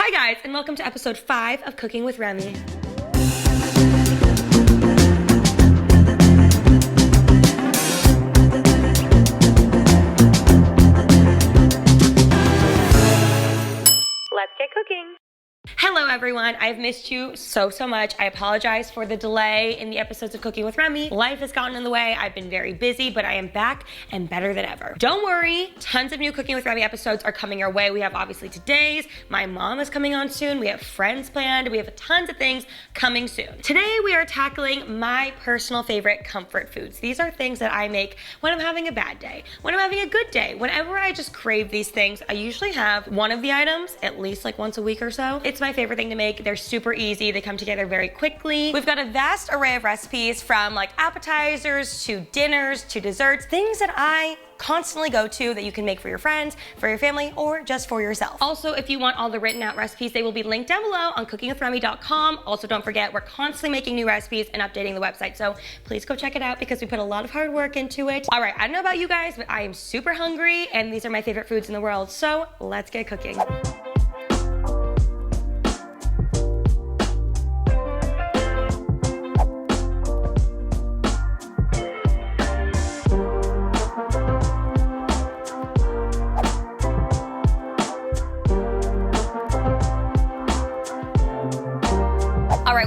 Hi guys, and welcome to episode 5 of Cooking with Remy. Let's get cooking. Hello everyone, I've missed you so much. I apologize for the delay in the episodes of Cooking with Remy. Life has gotten in the way. I've been very busy, but I am back and better than ever. Don't worry, tons of new Cooking with Remy episodes are coming our way. We have obviously today's, my mom is coming on soon, we have friends planned, we have tons of things coming soon. Today we are tackling my personal favorite comfort foods. These are things that I make when I'm having a bad day, when I'm having a good day, whenever I just crave these things. I usually have one of the items at least like once a week or so. It's my favorite thing to make. They're super easy. They come together very quickly. We've got a vast array of recipes from like appetizers to dinners to desserts, things that I constantly go to that you can make for your friends, for your family, or just for yourself. Also, if you want all the written out recipes, they will be linked down below on cookingwithremy.com. Also, don't forget, we're constantly making new recipes and updating the website, so please go check it out because we put a lot of hard work into it. All right, I don't know about you guys, but I am super hungry and these are my favorite foods in the world, so let's get cooking.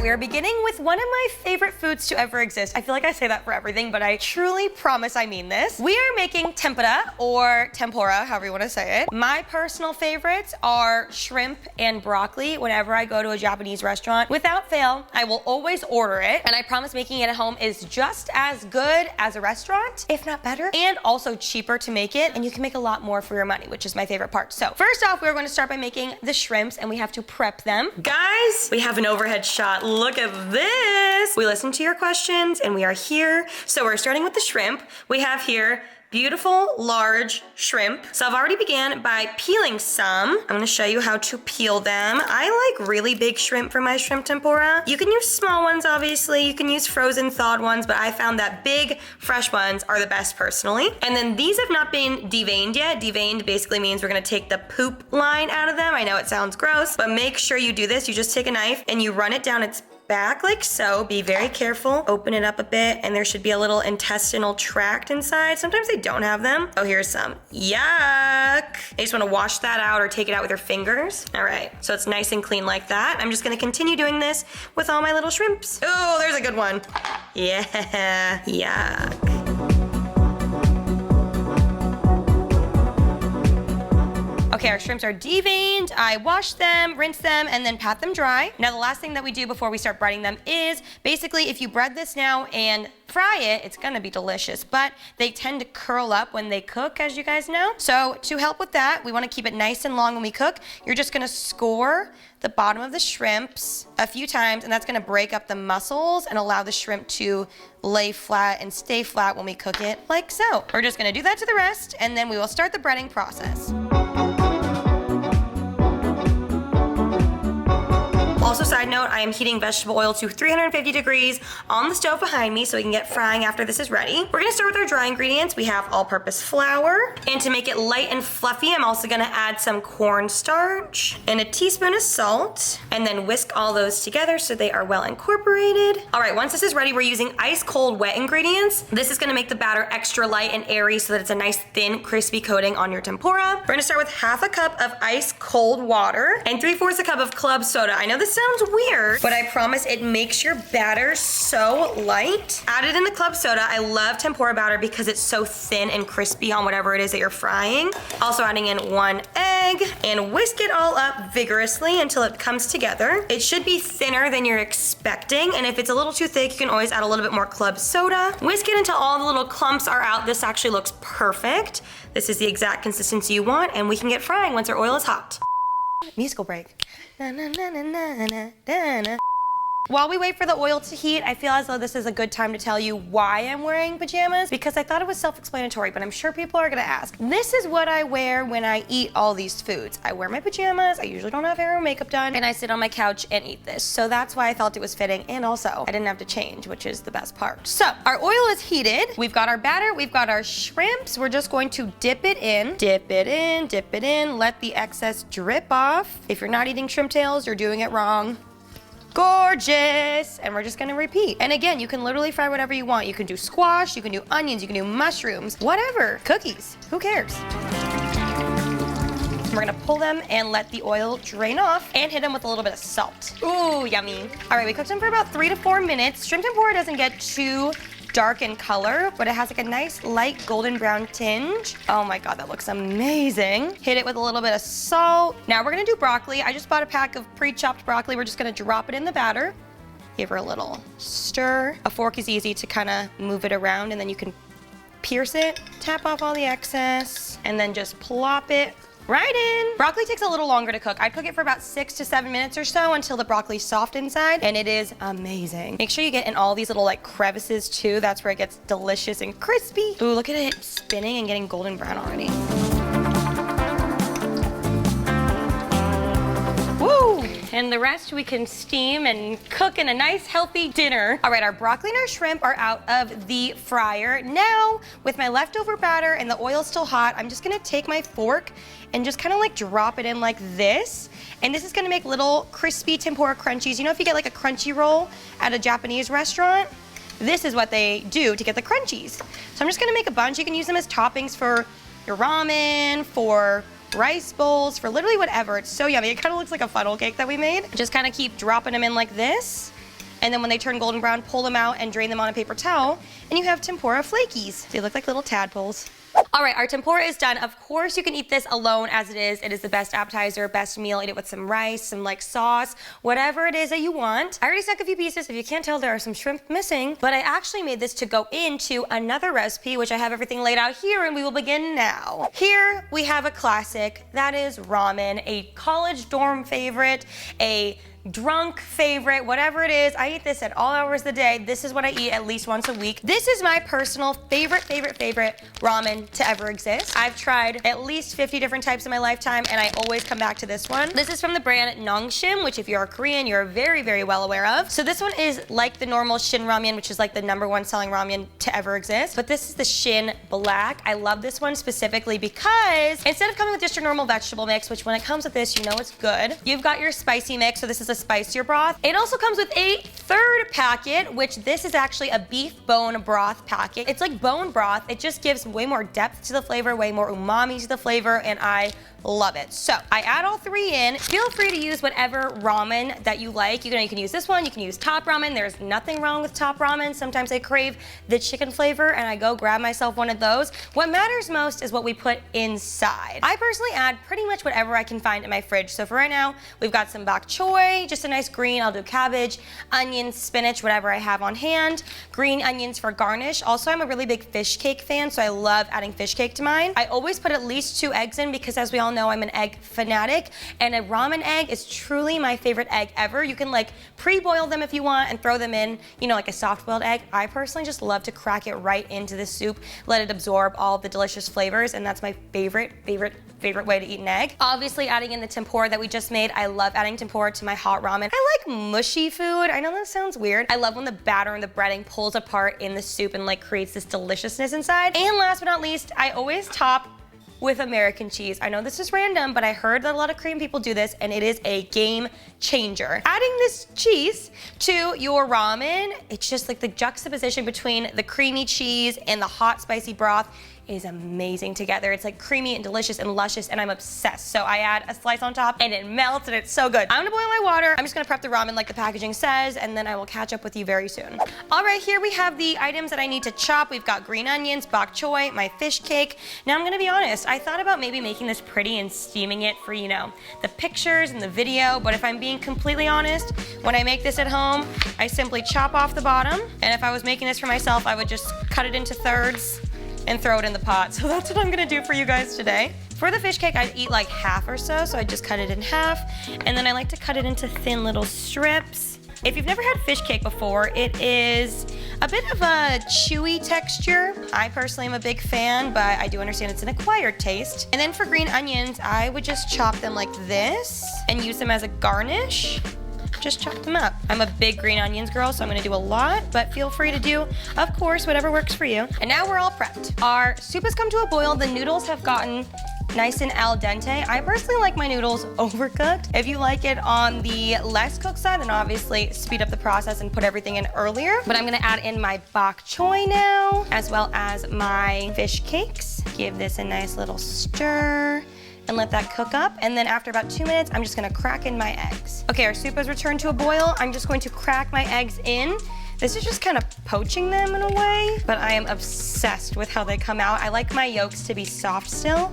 We are beginning with one of my favorite foods to ever exist. I feel like I say that for everything, but I truly promise I mean this. We are making tempura or tempura, however you want to say it. My personal favorites are shrimp and broccoli. Whenever I go to a Japanese restaurant, without fail, I will always order it. And I promise making it at home is just as good as a restaurant, if not better, and also cheaper to make it. And you can make a lot more for your money, which is my favorite part. So first off, we're going to start by making the shrimps and we have to prep them. Guys, we have an overhead shot. Look at this. We listened to your questions and we are here. So we're starting with the shrimp. We have here beautiful large shrimp. So I've already began by peeling some. I'm gonna show you how to peel them. I like really big shrimp for my shrimp tempura. You can use small ones, obviously. You can use frozen thawed ones, but I found that big fresh ones are the best personally. And then these have not been deveined yet. Deveined basically means we're gonna take the poop line out of them. I know it sounds gross, but make sure you do this. You just take a knife and you run it down its back like so. Be very careful. Open it up a bit and there should be a little intestinal tract inside. Sometimes they don't have them. Oh, here's some. Yuck. You just want to wash that out or take it out with your fingers. All right, so it's nice and clean like that. I'm just going to continue doing this with all my little shrimps. Oh, there's a good one. Yeah, yuck. Okay, our shrimps are deveined. I wash them, rinse them, and then pat them dry. Now, the last thing that we do before we start breading them is basically if you bread this now and fry it, it's gonna be delicious, but they tend to curl up when they cook, as you guys know. So to help with that, we wanna keep it nice and long when we cook. You're just gonna score the bottom of the shrimps a few times, and that's gonna break up the muscles and allow the shrimp to lay flat and stay flat when we cook it, like so. We're just gonna do that to the rest, and then we will start the breading process. Also, side note, I am heating vegetable oil to 350 degrees on the stove behind me so we can get frying after this is ready. We're gonna start with our dry ingredients. We have all-purpose flour. And to make it light and fluffy, I'm also gonna add some cornstarch and a teaspoon of salt, and then whisk all those together so they are well incorporated. All right, once this is ready, we're using ice cold wet ingredients. This is gonna make the batter extra light and airy so that it's a nice thin, crispy coating on your tempura. We're gonna start with half a cup of ice cold water and 3/4 a cup of club soda. I know this sounds weird, but I promise it makes your batter so light. Added in the club soda. I love tempura batter because it's so thin and crispy on whatever it is that you're frying. Also adding in 1 egg and whisk it all up vigorously until it comes together. It should be thinner than you're expecting, and if it's a little too thick, you can always add a little bit more club soda. Whisk it until all the little clumps are out. This actually looks perfect. This is the exact consistency you want, and we can get frying once our oil is hot. Musical break. Na, na, na, na, na, na, na. While we wait for the oil to heat, I feel as though this is a good time to tell you why I'm wearing pajamas, because I thought it was self-explanatory, but I'm sure people are gonna ask. This is what I wear when I eat all these foods. I wear my pajamas, I usually don't have hair or makeup done, and I sit on my couch and eat this. So that's why I felt it was fitting, and also I didn't have to change, which is the best part. So our oil is heated, we've got our batter, we've got our shrimps. We're just going to dip it in, let the excess drip off. If you're not eating shrimp tails, you're doing it wrong. Gorgeous. And we're just gonna repeat. And again, you can literally fry whatever you want. You can do squash, you can do onions, you can do mushrooms, whatever. Cookies, who cares? We're gonna pull them and let the oil drain off and hit them with a little bit of salt. Ooh, yummy. All right, we cooked them for about 3 to 4 minutes. Shrimp tempura doesn't get too dark in color, but it has like a nice light golden brown tinge. Oh my God, that looks amazing. Hit it with a little bit of salt. Now we're gonna do broccoli. I just bought a pack of pre-chopped broccoli. We're just gonna drop it in the batter. Give her a little stir. A fork is easy to kind of move it around, and then you can pierce it, tap off all the excess, and then just plop it right in. Broccoli takes a little longer to cook. I'd cook it for about 6 to 7 minutes or so until the broccoli's soft inside, and it is amazing. Make sure you get in all these little like crevices too. That's where it gets delicious and crispy. Ooh, look at it spinning and getting golden brown already. Woo! And the rest we can steam and cook in a nice healthy dinner. All right, our broccoli and our shrimp are out of the fryer. Now, with my leftover batter and the oil still hot, I'm just gonna take my fork and just kind of like drop it in like this. And this is gonna make little crispy tempura crunchies. You know, if you get like a crunchy roll at a Japanese restaurant, this is what they do to get the crunchies. So I'm just gonna make a bunch. You can use them as toppings for your ramen, for rice bowls, for literally whatever. It's so yummy. It kind of looks like a funnel cake that we made. Just kind of keep dropping them in like this. And then when they turn golden brown, pull them out and drain them on a paper towel. And you have tempura flakies. They look like little tadpoles. All right, our tempura is done. Of course, you can eat this alone as it is. It is the best appetizer, best meal. Eat it with some rice, some like sauce, whatever it is that you want. I already stuck a few pieces. If you can't tell, there are some shrimp missing, but I actually made this to go into another recipe, which I have everything laid out here, and we will begin now. Here we have a classic, that is ramen, a college dorm favorite, a drunk favorite, whatever it is. I eat this at all hours of the day. This is what I eat at least once a week. This is my personal favorite ramen to ever exist. I've tried at least 50 different types in my lifetime, and I always come back to this one. This is from the brand Nongshim, which if you're a Korean, you're very, very well aware of. So this one is like the normal Shin Ramyun, which is like the #1 selling ramen to ever exist, but this is the Shin Black. I love this one specifically because instead of coming with just your normal vegetable mix, which when it comes with this, you know it's good, you've got your spicy mix, so this is a spicier broth. It also comes with a third packet, which this is actually a beef bone broth packet. It's like bone broth. It just gives way more depth to the flavor, way more umami to the flavor, and I love it. So I add all 3 in. Feel free to use whatever ramen that you like. You can use this one, you can use top ramen. There's nothing wrong with top ramen. Sometimes I crave the chicken flavor and I go grab myself one of those. What matters most is what we put inside. I personally add pretty much whatever I can find in my fridge. So for right now, we've got some bok choy, just a nice green. I'll do cabbage, onions, spinach, whatever I have on hand. Green onions for garnish. Also, I'm a really big fish cake fan, so I love adding fish cake to mine. I always put at least 2 eggs in because as we all know, I'm an egg fanatic, and a ramen egg is truly my favorite egg ever. You can like pre-boil them if you want and throw them in, you know, like a soft-boiled egg. I personally just love to crack it right into the soup, let it absorb all the delicious flavors, and that's my favorite way to eat an egg. Obviously, adding in the tempura that we just made. I love adding tempura to my hot ramen. I like mushy food. I know that sounds weird. I love when the batter and the breading pulls apart in the soup and like creates this deliciousness inside. And last but not least, I always top with American cheese. I know this is random, but I heard that a lot of Korean people do this, and it is a game changer. Adding this cheese to your ramen, it's just like the juxtaposition between the creamy cheese and the hot spicy broth is amazing together. It's like creamy and delicious and luscious, and I'm obsessed. So I add a slice on top and it melts and it's so good. I'm gonna boil my water. I'm just gonna prep the ramen like the packaging says, and then I will catch up with you very soon. All right, here we have the items that I need to chop. We've got green onions, bok choy, my fish cake. Now I'm gonna be honest, I thought about maybe making this pretty and steaming it for, you know, the pictures and the video, but if I'm being completely honest, when I make this at home, I simply chop off the bottom, and if I was making this for myself, I would just cut it into thirds and throw it in the pot. So that's what I'm gonna do for you guys today. For the fish cake, I'd eat like half or so I just cut it in half, and then I like to cut it into thin little strips. If you've never had fish cake before, it is a bit of a chewy texture. I personally am a big fan, but I do understand it's an acquired taste. And then for green onions, I would just chop them like this and use them as a garnish. Just chop them up. I'm a big green onions girl, so I'm gonna do a lot, but feel free to do, of course, whatever works for you. And now we're all prepped. Our soup has come to a boil. The noodles have gotten nice and al dente. I personally like my noodles overcooked. If you like it on the less cooked side, then obviously speed up the process and put everything in earlier. But I'm gonna add in my bok choy now, as well as my fish cakes. Give this a nice little stir and let that cook up. And then after about 2 minutes, I'm just gonna crack in my eggs. Okay, our soup has returned to a boil. I'm just going to crack my eggs in. This is just kind of poaching them in a way, but I am obsessed with how they come out. I like my yolks to be soft still.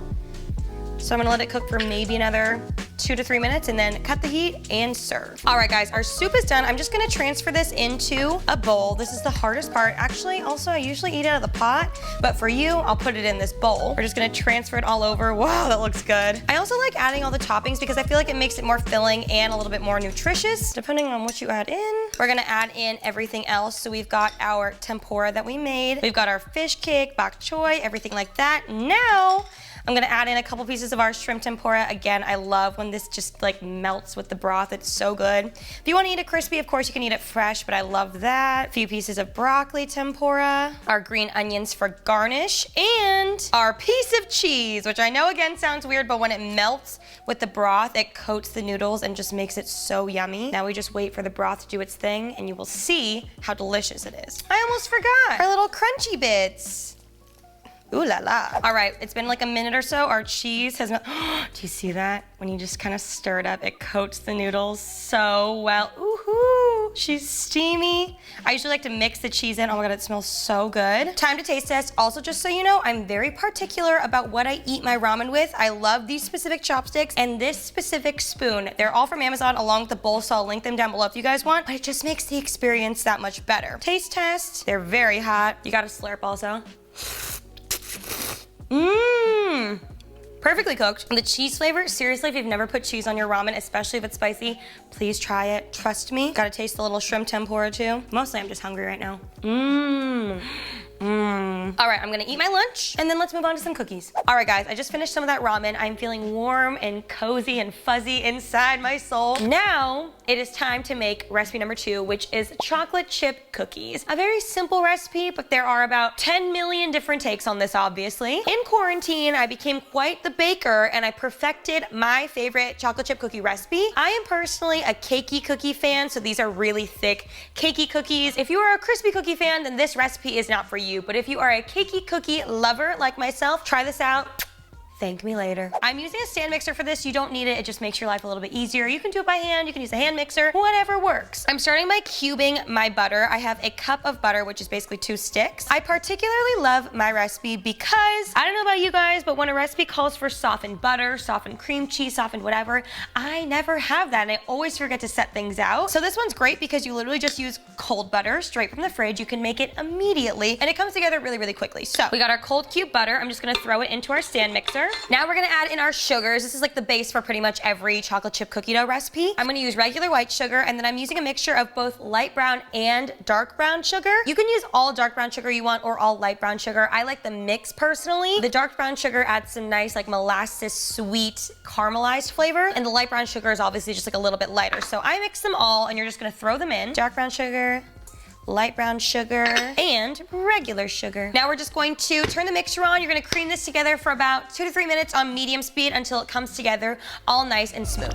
So I'm gonna let it cook for maybe another 2 to 3 minutes and then cut the heat and serve. All right, guys, our soup is done. I'm just gonna transfer this into a bowl. This is the hardest part. Actually, also, I usually eat it out of the pot, but for you, I'll put it in this bowl. We're just gonna transfer it all over. Wow, that looks good. I also like adding all the toppings because I feel like it makes it more filling and a little bit more nutritious, depending on what you add in. We're gonna add in everything else. So we've got our tempura that we made. We've got our fish cake, bok choy, everything like that. Now, I'm gonna add in a couple pieces of our shrimp tempura. Again, I love when this just like melts with the broth. It's so good. If you wanna eat it crispy, of course you can eat it fresh, but I love that. A few pieces of broccoli tempura, our green onions for garnish, and our piece of cheese, which I know again sounds weird, but when it melts with the broth, it coats the noodles and just makes it so yummy. Now we just wait for the broth to do its thing and you will see how delicious it is. I almost forgot our little crunchy bits. Ooh la la. All right, it's been like a minute or so. Our cheese has, do you see that? When you just kind of stir it up, it coats the noodles so well. Ooh-hoo, she's steamy. I usually like to mix the cheese in. Oh my God, it smells so good. Time to taste test. Also, just so you know, I'm very particular about what I eat my ramen with. I love these specific chopsticks and this specific spoon. They're all from Amazon along with the bowl, so I'll link them down below if you guys want, but it just makes the experience that much better. Taste test. They're very hot. You gotta slurp also. Mmm. Perfectly cooked. The cheese flavor, seriously, if you've never put cheese on your ramen, especially if it's spicy, please try it. Trust me. Gotta taste the little shrimp tempura too. Mostly I'm just hungry right now. Mmm. Mmm. All right, I'm gonna eat my lunch and then let's move on to some cookies. All right, guys, I just finished some of that ramen. I'm feeling warm and cozy and fuzzy inside my soul. Now it is time to make recipe number 2, which is chocolate chip cookies. A very simple recipe, but there are about 10 million different takes on this, obviously. In quarantine, I became quite the baker and I perfected my favorite chocolate chip cookie recipe. I am personally a cakey cookie fan, so these are really thick cakey cookies. If you are a crispy cookie fan, then this recipe is not for you. But if you are a cakey cookie lover like myself, try this out. Thank me later. I'm using a stand mixer for this. You don't need it. It just makes your life a little bit easier. You can do it by hand. You can use a hand mixer, whatever works. I'm starting by cubing my butter. I have a cup of butter, which is basically 2 sticks. I particularly love my recipe because, I don't know about you guys, but when a recipe calls for softened butter, softened cream cheese, softened whatever, I never have that and I always forget to set things out. So this one's great because you literally just use cold butter straight from the fridge. You can make it immediately and it comes together really, really quickly. So we got our cold cube butter. I'm just gonna throw it into our stand mixer. Now we're gonna add in our sugars. This is like the base for pretty much every chocolate chip cookie dough recipe. I'm gonna use regular white sugar and then I'm using a mixture of both light brown and dark brown sugar. You can use all dark brown sugar you want or all light brown sugar. I like the mix personally. The dark brown sugar adds some nice like molasses sweet caramelized flavor and the light brown sugar is obviously just like a little bit lighter. So I mix them all and you're just gonna throw them in. Dark brown sugar, light brown sugar, and regular sugar. Now we're just going to turn the mixer on. You're gonna cream this together for about 2 to 3 minutes on medium speed until it comes together all nice and smooth.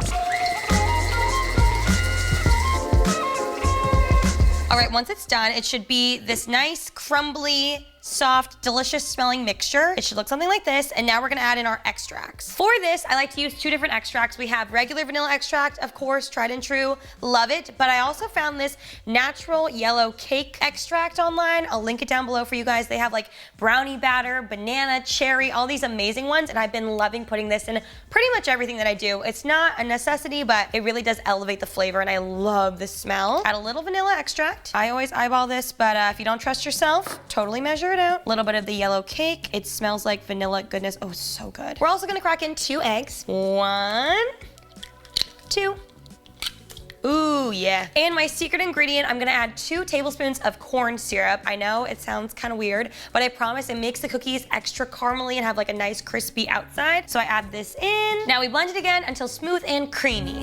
All right, once it's done, it should be this nice, crumbly, soft, delicious smelling mixture. It should look something like this. And now we're gonna add in our extracts. For this, I like to use 2 different extracts. We have regular vanilla extract, of course, tried and true, love it. But I also found this natural yellow cake extract online. I'll link it down below for you guys. They have like brownie batter, banana, cherry, all these amazing ones. And I've been loving putting this in pretty much everything that I do. It's not a necessity, but it really does elevate the flavor and I love the smell. Add a little vanilla extract. I always eyeball this, but if you don't trust yourself, totally measure it out. A little bit of the yellow cake. It smells like vanilla goodness. Oh, so good. We're also gonna crack in 2 eggs. 1, 2, Ooh, yeah. And my secret ingredient, I'm gonna add 2 tablespoons of corn syrup. I know it sounds kind of weird, but I promise it makes the cookies extra caramely and have like a nice crispy outside. So I add this in. Now we blend it again until smooth and creamy.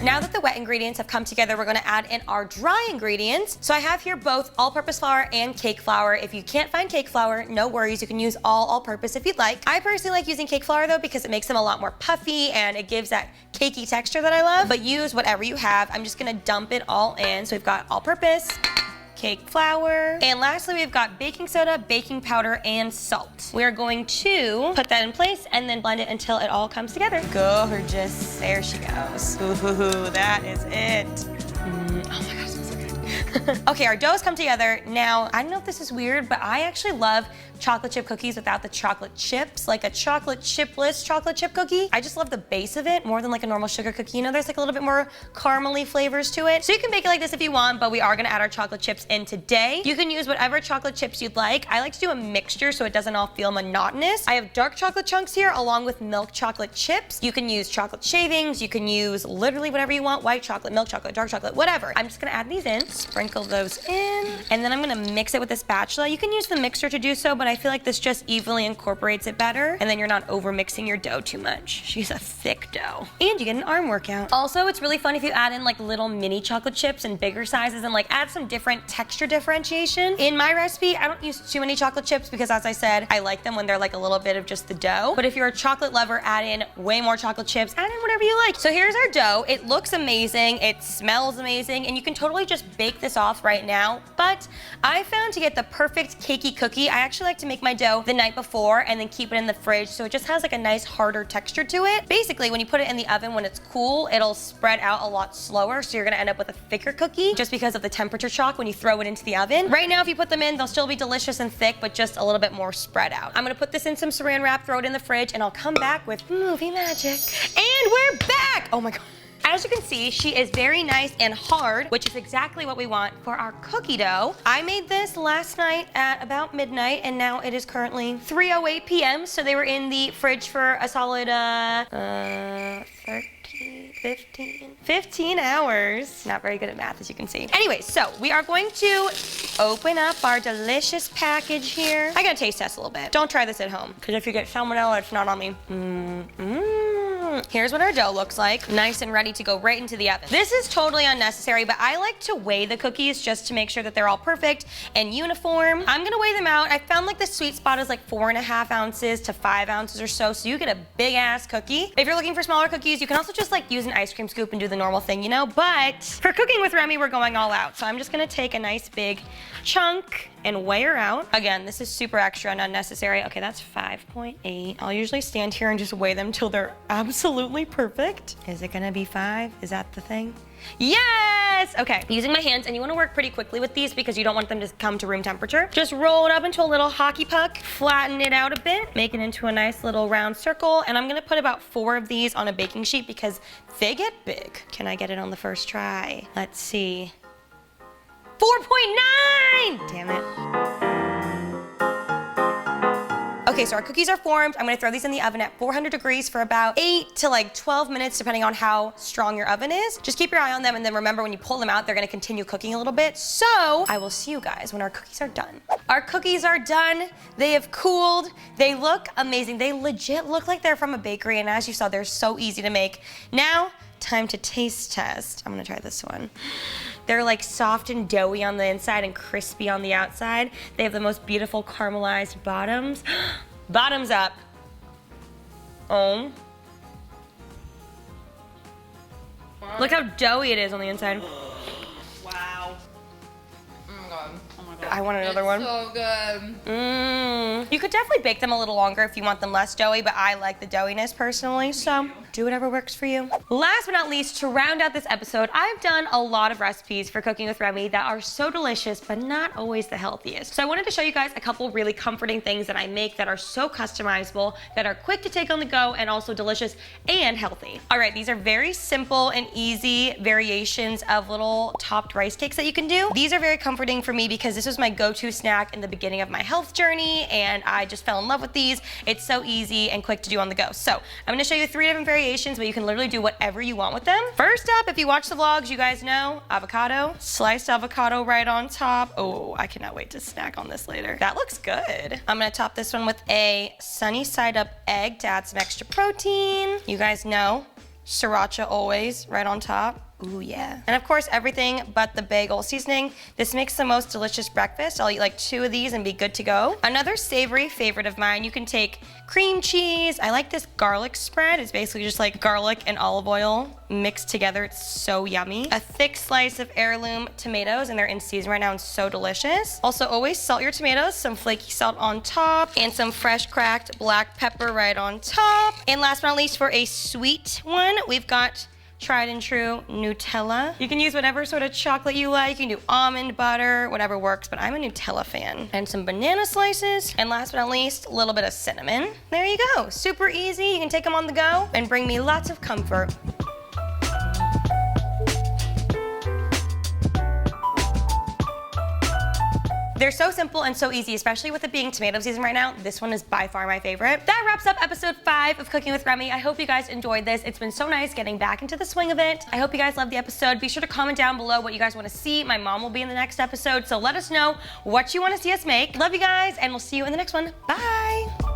Now that the wet ingredients have come together, we're gonna add in our dry ingredients. So I have here both all-purpose flour and cake flour. If you can't find cake flour, no worries, you can use all-purpose if you'd like. I personally like using cake flour though because it makes them a lot more puffy and it gives that cakey texture that I love, but use whatever you have. I'm just gonna dump it all in. So we've got all-purpose, cake flour, and lastly we've got baking soda, baking powder, and salt. We are going to put that in place and then blend it until it all comes together. Gorgeous, there she goes. Ooh, that is it. Oh my gosh, it smells so good. Okay, our dough's come together. Now, I don't know if this is weird, but I actually love chocolate chip cookies without the chocolate chips, like a chocolate chipless chocolate chip cookie. I just love the base of it more than like a normal sugar cookie. You know, there's like a little bit more caramely flavors to it. So you can bake it like this if you want, but we are gonna add our chocolate chips in today. You can use whatever chocolate chips you'd like. I like to do a mixture so it doesn't all feel monotonous. I have dark chocolate chunks here along with milk chocolate chips. You can use chocolate shavings. You can use literally whatever you want, white chocolate, milk chocolate, dark chocolate, whatever. I'm just gonna add these in, sprinkle those in, and then I'm gonna mix it with a spatula. You can use the mixer to do so, but I feel like this just evenly incorporates it better, and then you're not over mixing your dough too much. She's a thick dough. And you get an arm workout. Also, it's really fun if you add in like little mini chocolate chips in bigger sizes and like add some different texture differentiation. In my recipe, I don't use too many chocolate chips because as I said, I like them when they're like a little bit of just the dough. But if you're a chocolate lover, add in way more chocolate chips, add in whatever you like. So here's our dough. It looks amazing, it smells amazing, and you can totally just bake this off right now. But I found to get the perfect cakey cookie, I actually like to make my dough the night before and then keep it in the fridge so it just has like a nice harder texture to it. Basically, when you put it in the oven when it's cool, it'll spread out a lot slower, so you're gonna end up with a thicker cookie just because of the temperature shock when you throw it into the oven. Right now, if you put them in, they'll still be delicious and thick, but just a little bit more spread out. I'm gonna put this in some saran wrap, throw it in the fridge, and I'll come back with movie magic. And we're back! Oh my God. As you can see, she is very nice and hard, which is exactly what we want for our cookie dough. I made this last night at about midnight, and now it is currently 3:08 p.m., so they were in the fridge for a solid 15 hours. Not very good at math, as you can see. Anyway, so we are going to open up our delicious package here. I gotta taste test a little bit. Don't try this at home, because if you get salmonella, it's not on me. Here's what our dough looks like. Nice and ready to go right into the oven. This is totally unnecessary, but I like to weigh the cookies just to make sure that they're all perfect and uniform. I'm gonna weigh them out. I found like the sweet spot is like 4.5 ounces to 5 ounces or so you get a big ass cookie. If you're looking for smaller cookies, you can also just like use an ice cream scoop and do the normal thing, you know? But for cooking with Remy, we're going all out. So I'm just gonna take a nice big chunk and weigh her out. Again, this is super extra and unnecessary. Okay, that's 5.8. I'll usually stand here and just weigh them till they're absolutely perfect. Is it gonna be 5? Is that the thing? Yes! Okay, using my hands, and you wanna work pretty quickly with these because you don't want them to come to room temperature. Just roll it up into a little hockey puck, flatten it out a bit, make it into a nice little round circle, and I'm gonna put about 4 of these on a baking sheet because they get big. Can I get it on the first try? Let's see. 4.9! Damn it. Okay, so our cookies are formed. I'm gonna throw these in the oven at 400 degrees for about 8 to like 12 minutes, depending on how strong your oven is. Just keep your eye on them, and then remember when you pull them out, they're gonna continue cooking a little bit. So I will see you guys when our cookies are done. Our cookies are done. They have cooled. They look amazing. They legit look like they're from a bakery, and as you saw, they're so easy to make. Now, time to taste test. I'm gonna try this one. They're like soft and doughy on the inside and crispy on the outside. They have the most beautiful caramelized bottoms. Bottoms up. Oh. Wow. Look how doughy it is on the inside. Wow. Oh my God. Oh my God. I want another one. So good. You could definitely bake them a little longer if you want them less doughy, but I like the doughiness personally, so do whatever works for you. Last but not least, to round out this episode, I've done a lot of recipes for cooking with Remy that are so delicious, but not always the healthiest. So I wanted to show you guys a couple really comforting things that I make that are so customizable, that are quick to take on the go, and also delicious and healthy. All right, these are very simple and easy variations of little topped rice cakes that you can do. These are very comforting for me because this was my go-to snack in the beginning of my health journey, and I just fell in love with these. It's so easy and quick to do on the go. So I'm gonna show you 3 different variations variations, but you can literally do whatever you want with them. First up, if you watch the vlogs, you guys know avocado. Sliced avocado right on top. Oh, I cannot wait to snack on this later. That looks good. I'm gonna top this one with a sunny side up egg to add some extra protein. You guys know, sriracha always right on top. Ooh, yeah. And of course, everything but the bagel seasoning. This makes the most delicious breakfast. I'll eat like 2 of these and be good to go. Another savory favorite of mine, you can take cream cheese. I like this garlic spread. It's basically just like garlic and olive oil mixed together. It's so yummy. A thick slice of heirloom tomatoes, and they're in season right now and so delicious. Also, always salt your tomatoes, some flaky salt on top, and some fresh cracked black pepper right on top. And last but not least, for a sweet one, we've got tried and true Nutella. You can use whatever sort of chocolate you like. You can do almond butter, whatever works, but I'm a Nutella fan. And some banana slices. And last but not least, a little bit of cinnamon. There you go. Super easy. You can take them on the go and bring me lots of comfort. They're so simple and so easy, especially with it being tomato season right now. This one is by far my favorite. That wraps up episode 5 of Cooking with Remi. I hope you guys enjoyed this. It's been so nice getting back into the swing of it. I hope you guys loved the episode. Be sure to comment down below what you guys want to see. My mom will be in the next episode, so let us know what you want to see us make. Love you guys, and we'll see you in the next one. Bye.